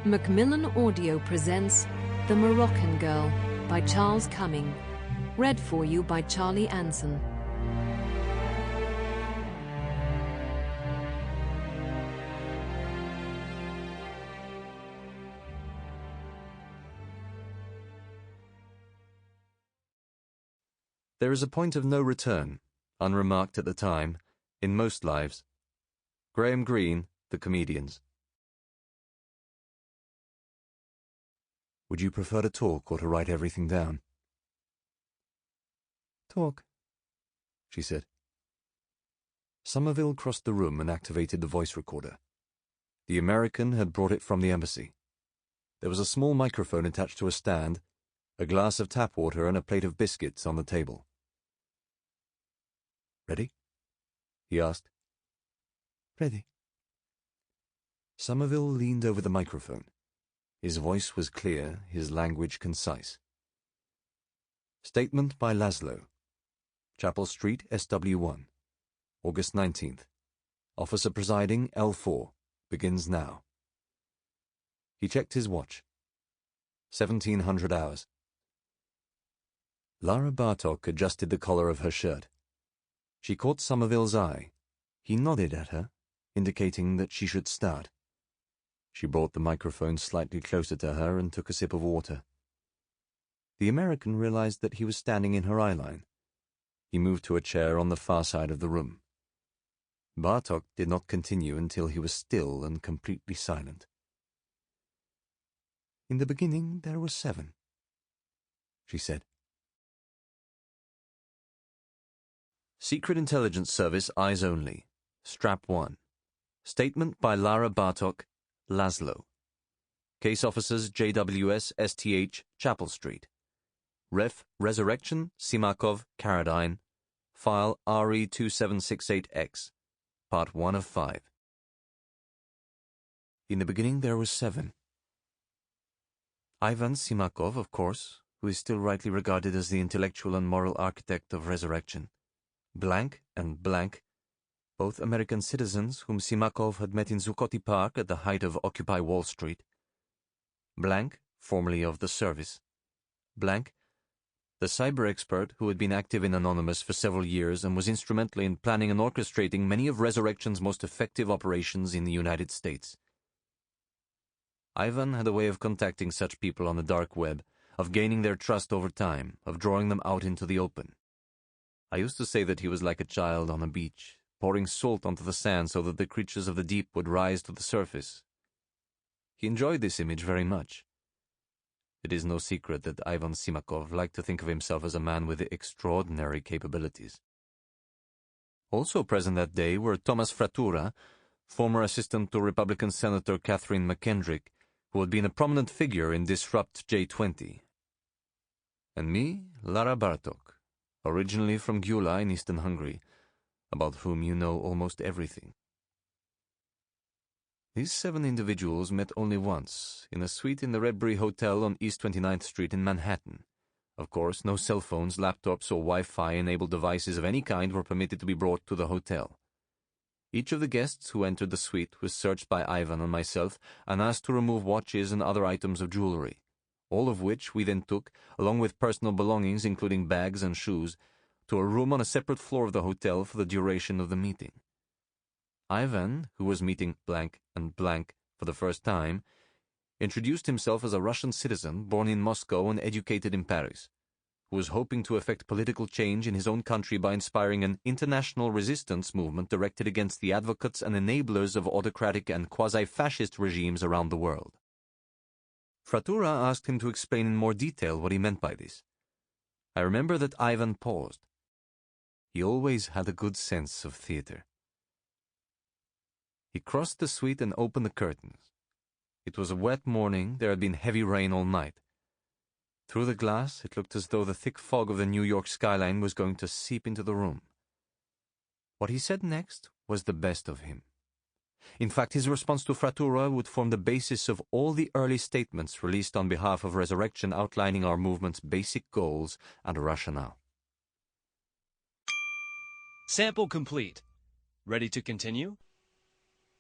Macmillan Audio presents The Moroccan Girl by Charles Cumming. Read for you by Charlie Anson. There is a point of no return, unremarked at the time, in most lives. Graham Greene, The Comedians. Would you prefer to talk or to write everything down? Talk, she said. Somerville crossed the room and activated the voice recorder. The American had brought it from the embassy. There was a small microphone attached to a stand, a glass of tap water and a plate of biscuits on the table. Ready? He asked. Ready. Somerville leaned over the microphone. His voice was clear, his language concise. Statement by Laszlo. Chapel Street, SW1. August 19th. Officer presiding, L4. Begins now. He checked his watch. 1700 hours. Lara Bartok adjusted the collar of her shirt. She caught Somerville's eye. He nodded at her, indicating that she should start. She brought the microphone slightly closer to her and took a sip of water. The American realized that he was standing in her eye line. He moved to a chair on the far side of the room. Bartok did not continue until he was still and completely silent. In the beginning there were 7, she said. Secret Intelligence Service Eyes Only. Strap 1. Statement by Lara Bartok, Laszlo. Case Officers JWS STH, Chapel Street. Ref Resurrection, Simakov, Carradine. File RE2768X. Part 1 of 5. In the beginning there was 7. Ivan Simakov, of course, who is still rightly regarded as the intellectual and moral architect of Resurrection. Blank and Blank, both American citizens whom Simakov had met in Zuccotti Park at the height of Occupy Wall Street. Blank, formerly of the service. Blank, the cyber expert who had been active in Anonymous for several years and was instrumental in planning and orchestrating many of Resurrection's most effective operations in the United States. Ivan had a way of contacting such people on the dark web, of gaining their trust over time, of drawing them out into the open. I used to say that he was like a child on a beach, pouring salt onto the sand so that the creatures of the deep would rise to the surface. He enjoyed this image very much. It is no secret that Ivan Simakov liked to think of himself as a man with extraordinary capabilities. Also present that day were Thomas Frattura, former assistant to Republican Senator Catherine McKendrick, who had been a prominent figure in Disrupt J20, and me, Lara Bartok, originally from Gyula in eastern Hungary, about whom you know almost everything. These 7 individuals met only once, in a suite in the Redbury Hotel on East 29th Street in Manhattan. Of course, no cell phones, laptops, or Wi-Fi-enabled devices of any kind were permitted to be brought to the hotel. Each of the guests who entered the suite was searched by Ivan and myself and asked to remove watches and other items of jewelry, all of which we then took, along with personal belongings including bags and shoes, to a room on a separate floor of the hotel for the duration of the meeting. Ivan, who was meeting Blank and Blank for the first time, introduced himself as a Russian citizen born in Moscow and educated in Paris, who was hoping to effect political change in his own country by inspiring an international resistance movement directed against the advocates and enablers of autocratic and quasi-fascist regimes around the world. Frattura asked him to explain in more detail what he meant by this. I remember that Ivan paused. He always had a good sense of theater. He crossed the suite and opened the curtains. It was a wet morning. There had been heavy rain all night. Through the glass, it looked as though the thick fog of the New York skyline was going to seep into the room. What he said next was the best of him. In fact, his response to Frattura would form the basis of all the early statements released on behalf of Resurrection outlining our movement's basic goals and rationale. Sample complete. Ready to continue?